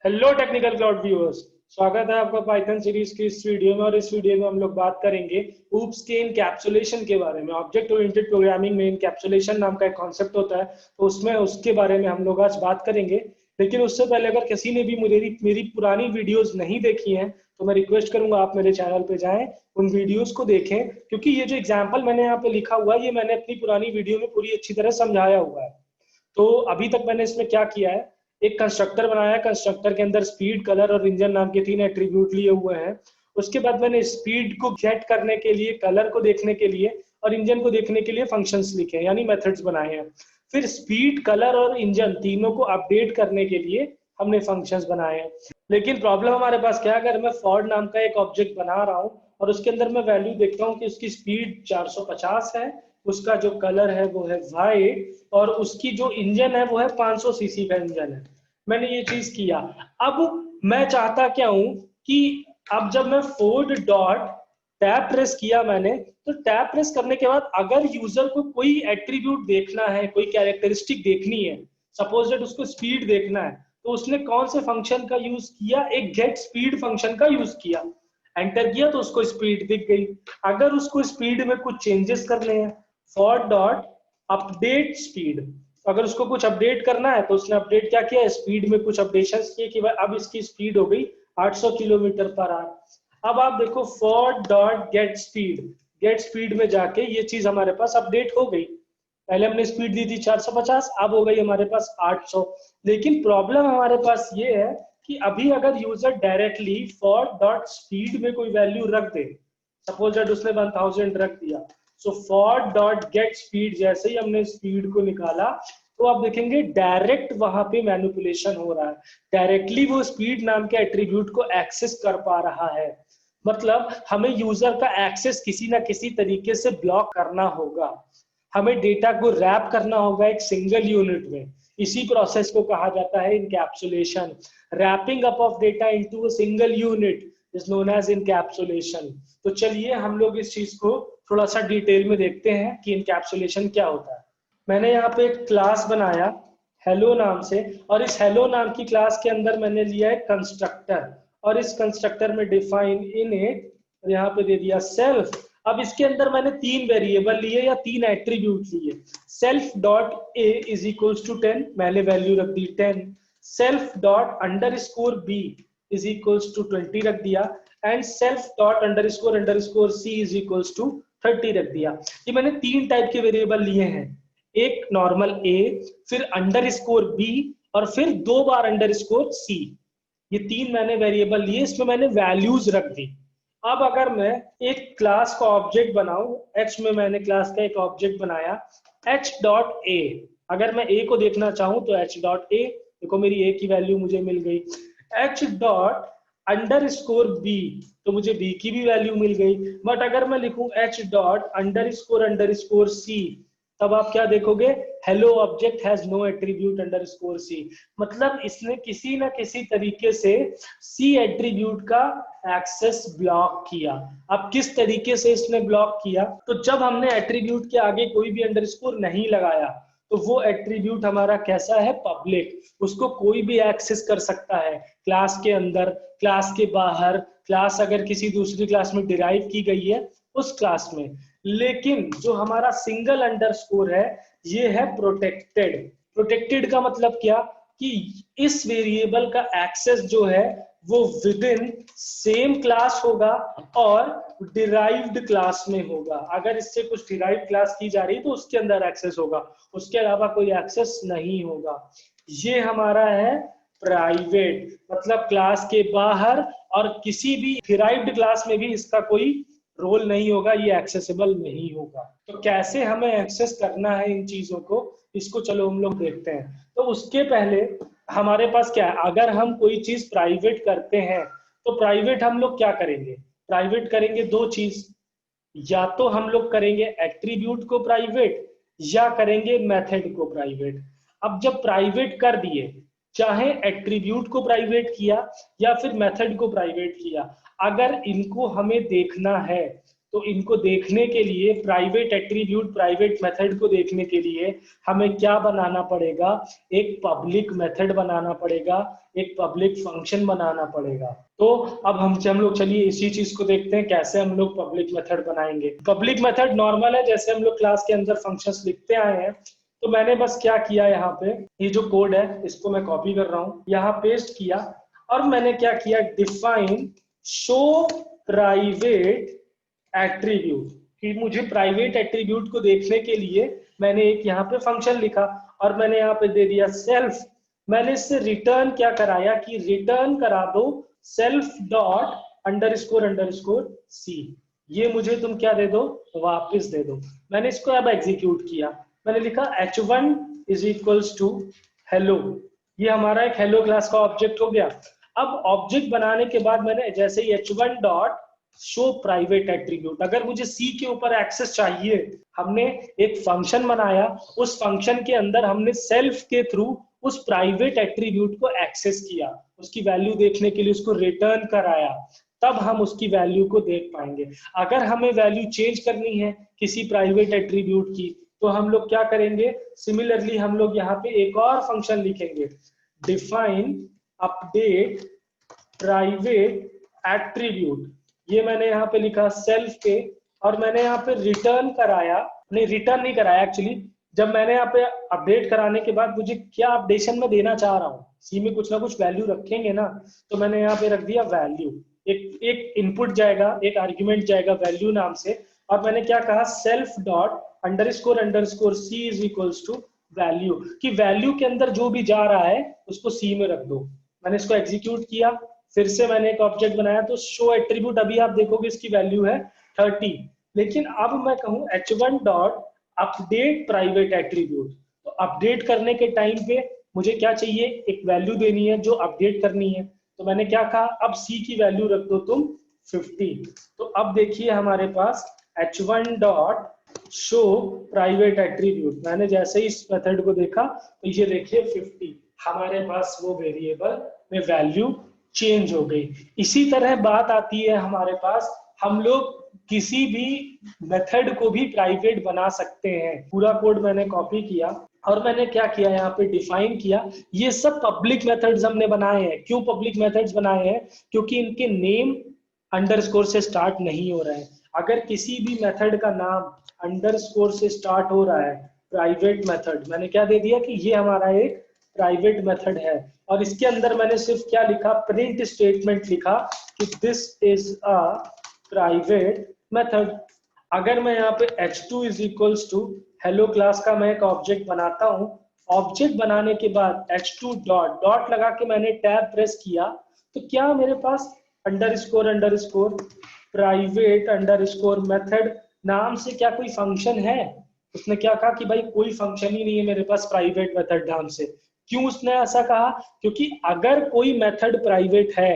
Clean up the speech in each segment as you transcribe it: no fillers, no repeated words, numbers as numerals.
Hello technical cloud viewers, स्वागत है आपका पाइथन सीरीज की इस वीडियो में। और इस वीडियो में हम लोग बात करेंगे ऊप्स के इनकैप्सुलेशन के बारे में। ऑब्जेक्ट ओरिएंटेड प्रोग्रामिंग में इनकैप्सुलेशन नाम का एक कॉन्सेप्ट होता है, तो उसमें उसके बारे में हम लोग आज बात करेंगे। लेकिन उससे पहले अगर किसी ने भी मेरी पुरानी वीडियोस नहीं देखी हैं तो मैं रिक्वेस्ट करूंगा आप मेरे चैनल पे जाएं, उन वीडियोस को देखें, क्योंकि ये जो एग्जाम्पल मैंने यहाँ पे लिखा हुआ है ये मैंने अपनी पुरानी वीडियो में पूरी अच्छी तरह समझाया हुआ है। तो अभी तक मैंने इसमें क्या किया है, एक कंस्ट्रक्टर बनाया है। कंस्ट्रक्टर के अंदर स्पीड, कलर और इंजन नाम के 3 एट्रीब्यूट लिए हुए हैं। उसके बाद मैंने स्पीड को गेट करने के लिए, कलर को देखने के लिए और इंजन को देखने के लिए फंक्शंस लिखे हैं, यानी मेथड्स बनाए हैं। फिर स्पीड, कलर और इंजन तीनों को अपडेट करने के लिए हमने फंक्शंस बनाए हैं। लेकिन प्रॉब्लम हमारे पास क्या है, अगर मैं फॉर्ड नाम का एक ऑब्जेक्ट बना रहा हूँ और उसके अंदर मैं वैल्यू देखता हूँ कि उसकी स्पीड 450 है, उसका जो कलर है वो है वाइट और उसकी जो इंजन है वो है 500 सीसी का इंजन है। मैंने ये चीज किया। अब मैं चाहता क्या हूं कि अब जब मैं फोर्ड डॉट टैब प्रेस किया मैंने, तो टैब प्रेस करने के बाद अगर यूजर को कोई एट्रीब्यूट देखना है, कोई कैरेक्टरिस्टिक देखनी है, सपोज दैट उसको स्पीड देखना है, तो उसने कौन से फंक्शन का यूज किया? एक गेट स्पीड फंक्शन का यूज किया। एंटर किया तो उसको स्पीड दिख गई। अगर उसको स्पीड में कुछ चेंजेस करने हैं, फॉर डॉट अपडेट स्पीड, अगर उसको कुछ अपडेट करना है तो उसने अपडेट क्या किया, स्पीड में कुछ अपडेशन किए कि अब इसकी स्पीड हो गई 800 किलोमीटर पर आवर। अब आप देखो for dot get speed, get speed में जाके ये चीज हमारे पास अपडेट हो गई। पहले हमने स्पीड दी थी 450, अब हो गई हमारे पास 800। लेकिन प्रॉब्लम हमारे पास ये है कि अभी अगर user directly for dot speed में कोई वैल्यू रख दे, सपोज दैट उसने 1000 रख दिया, so for dot get speed, जैसे ही हमने स्पीड को निकाला तो आप देखेंगे डायरेक्ट वहां पे मैनिपुलेशन हो रहा है। डायरेक्टली वो स्पीड नाम के एट्रीब्यूट को एक्सेस कर पा रहा है। मतलब हमें यूजर का एक्सेस किसी ना किसी तरीके से ब्लॉक करना होगा। हमें डेटा को रैप करना होगा एक सिंगल यूनिट में। इसी प्रोसेस को कहा जाता है encapsulation. Wrapping up of data into a single unit is known as encapsulation. तो चलिए हम लोग इस चीज को थोड़ा सा डिटेल में देखते हैं कि इनकैप्सुलेशन क्या होता है। मैंने यहाँ पे एक क्लास बनाया हेलो नाम से, और इस हेलो नाम की क्लास के अंदर मैंने लिया है कंस्ट्रक्टर, और इस कंस्ट्रक्टर में डिफाइन इन इट, यहाँ पे दे दिया सेल्फ। अब इसके अंदर मैंने 3 वेरिएबल लिए या 3 एट्रीब्यूट लिए। Self dot a is equals to 10, मैंने वैल्यू रख दी 10। Self dot under score b is equals to 20 रख दिया, and self dot under score c is equals to 30 रख दिया। ये मैंने 3 टाइप के वेरिएबल लिए हैं, एक नॉर्मल ए, फिर अंडर स्कोर बी, और फिर 2 बार अंडर स्कोर सी। ये 3 मैंने वेरिएबल लिए, इसमें मैंने वैल्यूज रख दी। अब अगर मैं एक क्लास का ऑब्जेक्ट बनाऊं, एच में मैंने क्लास का एक ऑब्जेक्ट बनाया एच डॉट ए। अगर मैं ए को देखना चाहूं तो एच डॉट ए, देखो मेरी ए की वैल्यू मुझे मिल गई। एच डॉट अंडर स्कोर बी, तो मुझे बी की भी वैल्यू मिल गई। बट अगर मैं लिखूं H dot under score C, तब आप क्या देखोगे, hello object has no attribute underscore C. मतलब इसने किसी ना किसी तरीके से सी एट्रीब्यूट का एक्सेस ब्लॉक किया। अब किस तरीके से इसने ब्लॉक किया, तो जब हमने एट्रीब्यूट के आगे कोई भी अंडरस्कोर नहीं लगाया तो वो एट्रीब्यूट हमारा कैसा है, पब्लिक, उसको कोई भी एक्सेस कर सकता है। क्लास के अंदर, क्लास के बाहर, क्लास अगर किसी दूसरी क्लास में डिराइव की गई है उस क्लास में। लेकिन जो हमारा सिंगल अंडरस्कोर है ये है प्रोटेक्टेड। प्रोटेक्टेड का मतलब क्या, कि इस वेरिएबल का एक्सेस जो है वो विद इन सेम क्लास होगा और डिराइव्ड क्लास में होगा। अगर इससे कुछ डिराइव्ड क्लास की जा रही है तो उसके अंदर एक्सेस होगा, उसके अलावा कोई एक्सेस नहीं होगा। ये हमारा है प्राइवेट, मतलब क्लास के बाहर और किसी भी डिराइव्ड क्लास में भी इसका कोई रोल नहीं होगा, ये एक्सेसिबल नहीं होगा। तो कैसे हमें एक्सेस करना है इन चीजों को, इसको चलो हम लोग देखते हैं। तो उसके पहले हमारे पास क्या है, अगर हम कोई चीज प्राइवेट करते हैं तो प्राइवेट हम लोग क्या करेंगे, प्राइवेट करेंगे 2 चीज, या तो हम लोग करेंगे एट्रीब्यूट को प्राइवेट या करेंगे मेथड को प्राइवेट। अब जब प्राइवेट कर दिए, चाहे एट्रीब्यूट को प्राइवेट किया या फिर मेथड को प्राइवेट किया, अगर इनको हमें देखना है तो इनको देखने के लिए प्राइवेट एट्रीब्यूट प्राइवेट मेथड को देखने के लिए हमें क्या बनाना पड़ेगा, एक पब्लिक मेथड बनाना पड़ेगा, एक पब्लिक फंक्शन बनाना पड़ेगा। तो अब हम लोग चलिए इसी चीज को देखते हैं कैसे हम लोग पब्लिक मेथड बनाएंगे। पब्लिक मेथड नॉर्मल है, जैसे हम लोग क्लास के अंदर फंक्शंस लिखते आए हैं। तो मैंने बस क्या किया, यहाँ पे ये जो कोड है इसको मैं कॉपी कर रहा हूँ, यहाँ पेस्ट किया और मैंने क्या किया, डिफाइन शो प्राइवेट एट्रीब्यूट, कि मुझे प्राइवेट एट्रीब्यूट को देखने के लिए मैंने एक यहाँ पे फंक्शन लिखा और मैंने यहाँ पे दे दिया सेल्फ। मैंने इससे रिटर्न क्या कराया कि रिटर्न करा दो सेल्फ डॉट अंडरस्कोर सी, ये मुझे तुम क्या दे दो, वापस दे दो। मैंने इसको अब एग्जीक्यूट किया, मैंने लिखा h1 is equals to hello, ये हमारा एक हेलो क्लास का ऑब्जेक्ट हो गया। अब ऑब्जेक्ट बनाने के बाद मैंने जैसे ही h1 dot show private attribute, अगर मुझे सी के ऊपर एक्सेस चाहिए, हमने एक फंक्शन बनाया, उस फंक्शन के अंदर हमने सेल्फ के थ्रू उस प्राइवेट एट्रीब्यूट को एक्सेस किया, उसकी वैल्यू देखने के लिए उसको रिटर्न कराया, तब हम उसकी वैल्यू को देख पाएंगे। अगर हमें वैल्यू चेंज करनी है किसी प्राइवेट एट्रीब्यूट की, तो हम लोग क्या करेंगे, सिमिलरली हम लोग यहाँ पे एक और फंक्शन लिखेंगे, डिफाइन अपडेट प्राइवेट एट्रीब्यूट। ये मैंने यहाँ पे लिखा सेल्फ पे, और मैंने यहाँ पे रिटर्न कराया, नहीं रिटर्न नहीं कराया एक्चुअली, जब मैंने यहाँ पे अपडेट कराने के बाद मुझे क्या अपडेशन में देना चाह रहा हूँ, सी में कुछ ना कुछ वैल्यू रखेंगे ना, तो मैंने यहाँ पे रख दिया वैल्यू, एक इनपुट जाएगा, एक आर्ग्यूमेंट जाएगा वैल्यू नाम से, और मैंने क्या कहा, self dot underscore c is equals to value, कि वैल्यू के अंदर जो भी जा रहा है उसको सी में रख दो। मैंने इसको एग्जीक्यूट किया, फिर से मैंने एक ऑब्जेक्ट बनाया, तो शो एट्रीब्यूट अभी आप देखोगे इसकी वैल्यू है 30, लेकिन अब मैं कहूँ h1 dot update private attribute, तो अपडेट करने के टाइम पे मुझे क्या चाहिए, एक वैल्यू देनी है जो अपडेट करनी है, तो मैंने क्या कहा, अब सी की वैल्यू रख दो तुम 50। तो अब देखिए हमारे पास h1 dot show private attribute, मैंने जैसे ही इस मेथड को देखा तो ये देखिए 50, हमारे पास वो वेरिएबल में वैल्यू चेंज हो गई। इसी तरह बात आती है हमारे पास, हम लोग किसी भी मेथड को भी प्राइवेट बना सकते हैं। पूरा कोड मैंने कॉपी किया और मैंने क्या किया, यहाँ पे डिफाइन किया, ये सब पब्लिक मेथड्स हमने बनाए हैं। क्यों पब्लिक मेथड्स बनाए हैं, क्योंकि इनके नेम अंडरस्कोर से स्टार्ट नहीं हो रहा है। अगर किसी भी मेथड का नाम अंडरस्कोर से स्टार्ट हो रहा है, प्राइवेट मेथड, मैंने क्या दे दिया कि ये हमारा एक प्राइवेट मेथड है, और इसके अंदर मैंने सिर्फ क्या लिखा, प्रिंट स्टेटमेंट लिखा कि this is a private method. अगर मैं यहाँ पे h2 is equals to hello class का मैं एक ऑब्जेक्ट बनाता हूँ, ऑब्जेक्ट बनाने के बाद h2 डॉट डॉट लगा के मैंने टैब प्रेस किया, तो क्या मेरे पास अंडरस्कोर प्राइवेट अंडरस्कोर मेथड नाम से क्या कोई फंक्शन है? उसने क्या कहा कि भाई कोई फंक्शन ही नहीं है मेरे पास प्राइवेट मेथड नाम से। क्यों उसने ऐसा कहा? क्योंकि अगर कोई मेथड प्राइवेट है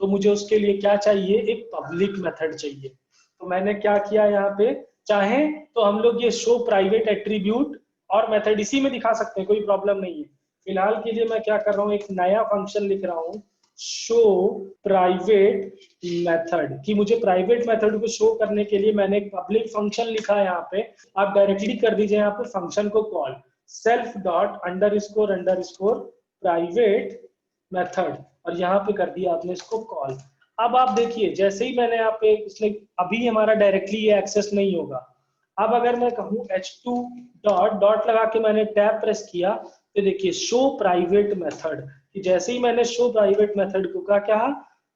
तो मुझे उसके लिए क्या चाहिए, एक पब्लिक मेथड चाहिए। तो मैंने क्या किया, यहाँ पे चाहे तो हम लोग ये शो प्राइवेट एट्रीब्यूट और मेथड इसी में दिखा सकते हैं, कोई प्रॉब्लम नहीं है। फिलहाल के लिए मैं क्या कर रहा हूँ, एक नया फंक्शन लिख रहा हूँ, शो प्राइवेट मेथड, कि मुझे प्राइवेट मेथड को शो करने के लिए मैंने एक पब्लिक फंक्शन लिखा है। यहाँ पे आप डायरेक्टली कर दीजिए यहाँ पे फंक्शन को call, self dot underscore private method, और यहाँ पे कर दिया आपने इसको कॉल। अब आप देखिए जैसे ही मैंने यहाँ पे इसने, अभी हमारा डायरेक्टली ये एक्सेस नहीं होगा। अब अगर मैं कहूँ h2 डॉट डॉट लगा के मैंने टैब प्रेस किया, तो देखिए शो प्राइवेट मेथड, कि जैसे ही मैंने शो प्राइवेट मेथड को क्या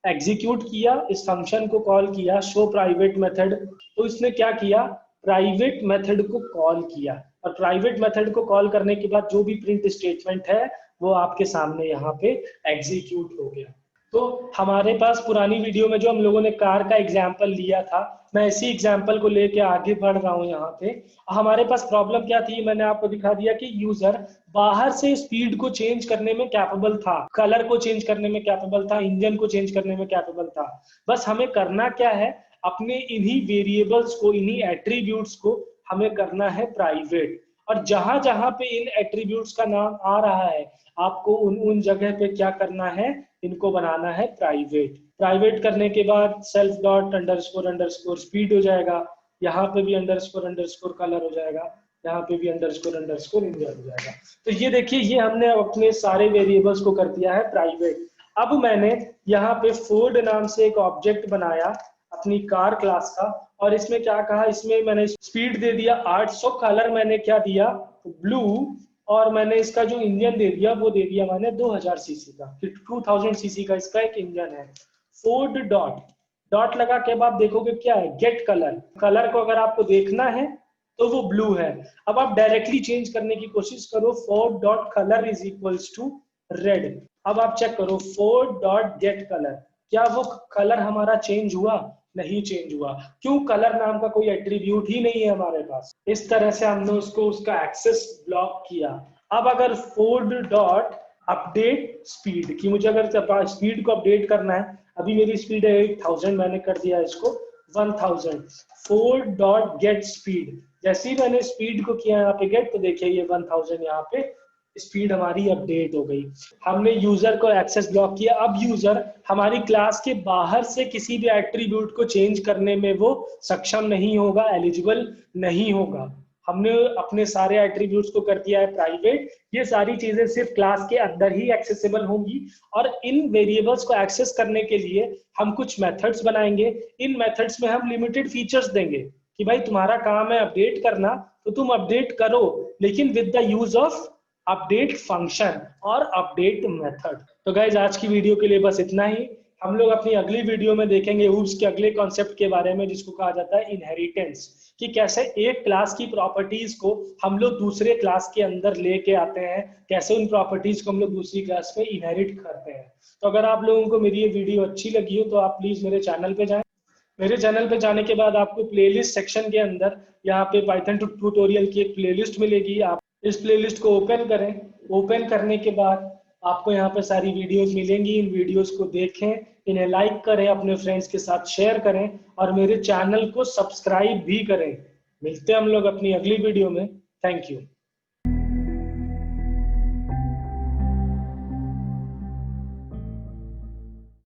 एग्जीक्यूट किया, इस फंक्शन को कॉल किया शो प्राइवेट मेथड, तो इसने क्या किया, प्राइवेट मेथड को कॉल किया, और प्राइवेट मेथड को कॉल करने के बाद जो भी प्रिंट स्टेटमेंट है वो आपके सामने यहाँ पे एग्जीक्यूट हो गया। तो हमारे पास पुरानी वीडियो में जो हम लोगों ने कार का एग्जाम्पल लिया था, मैं इसी एग्जाम्पल को लेके आगे बढ़ रहा हूँ यहाँ पे। हमारे पास प्रॉब्लम क्या थी, मैंने आपको दिखा दिया कि यूजर बाहर से स्पीड को चेंज करने में कैपेबल था, कलर को चेंज करने में कैपेबल था, इंजन को चेंज करने में कैपेबल था। बस हमें करना क्या है, अपने इन्हीं वेरिएबल्स को, इन्हीं एट्रीब्यूट्स को हमें करना है प्राइवेट, और जहां जहां पे इन एट्रीब्यूट्स का नाम आ रहा है आपको उन जगह पे क्या करना है, इनको बनाना है प्राइवेट। प्राइवेट करने के बाद self dot underscore underscore speed हो जाएगा, यहाँ पे भी अंडरस्कोर अंडरस्कोर कलर हो जाएगा, यहाँ पे भी अंडरस्कोर अंडरस्कोर इंडिया हो जाएगा। तो ये देखिए, ये हमने अपने सारे वेरिएबल्स को कर दिया है प्राइवेट। अब मैंने यहाँ पे फोर्ड नाम से एक ऑब्जेक्ट बनाया अपनी कार क्लास का, और इसमें क्या कहा, इसमें मैंने स्पीड दे दिया 800, कलर मैंने क्या दिया, ब्लू, और मैंने इसका जो इंजन दे दिया वो दे दिया मैंने 2000 सीसी का, 2000 सीसी का इसका एक इंजन है। फोर्ड डॉट, डॉट लगा के बाद देखोगे क्या है, गेट कलर, कलर को अगर आपको देखना है तो वो ब्लू है। अब आप डायरेक्टली चेंज करने की कोशिश करो, Ford dot colour is equals to red. अब आप चेक करो फोर्ड डॉट गेट कलर, क्या वो कलर हमारा चेंज हुआ? नहीं चेंज हुआ। क्यों? कलर नाम का कोई एट्रीब्यूट ही नहीं है हमारे पास। इस तरह से हमने उसको उसका एक्सेस ब्लॉक किया। अब अगर फोर्ड डॉट अपडेट स्पीड, कि मुझे अगर स्पीड को अपडेट करना है, अभी मेरी स्पीड है 8000, मैंने कर दिया इसको 1000। फोर्ड डॉट गेट स्पीड, जैसे ही मैंने स्पीड को किया यहाँ पे गेट, तो देखिए ये 1000 यहाँ पे स्पीड हमारी अपडेट हो गई। हमने यूजर को एक्सेस ब्लॉक किया। अब यूजर हमारी क्लास के बाहर से किसी भी एट्रीब्यूट को चेंज करने में वो सक्षम नहीं होगा, एलिजिबल नहीं होगा। हमने अपने सारे एट्रीब्यूट्स को कर दिया है प्राइवेट। ये सारी चीजें सिर्फ क्लास के अंदर ही एक्सेसिबल होंगी, और इन वेरिएबल्स को एक्सेस करने के लिए हम कुछ मेथड्स बनाएंगे। इन मेथड्स में हम लिमिटेड फीचर्स देंगे कि भाई तुम्हारा काम है अपडेट करना, तो तुम अपडेट करो, लेकिन with the use of update function और अपडेट मेथड। तो गाइज आज की वीडियो के लिए बस इतना ही। हम लोग अपनी अगली वीडियो में देखेंगे ऊप्स के अगले कॉन्सेप्ट के बारे में, जिसको कहा जाता है इनहेरिटेंस, कि कैसे एक क्लास की प्रॉपर्टीज को हम लोग दूसरे क्लास के अंदर लेके आते हैं, कैसे उन प्रॉपर्टीज को हम लोग दूसरी क्लास में इनहेरिट करते हैं। तो अगर आप लोगों को मेरी ये वीडियो अच्छी लगी हो तो आप प्लीज मेरे चैनल पे जाएं। मेरे चैनल पे जाने के बाद आपको प्लेलिस्ट सेक्शन के अंदर यहाँ पे पाइथन ट्यूटोरियल की एक प्लेलिस्ट मिलेगी। आप इस प्लेलिस्ट को ओपन करें। ओपन करने के बाद आपको यहाँ पे सारी वीडियोस मिलेंगी। इन वीडियोस को देखें, इन्हें लाइक करें, अपने फ्रेंड्स के साथ शेयर करें, और मेरे चैनल को सब्सक्राइब भी करें। मिलते हैं हम लोग अपनी अगली वीडियो में। Thank you.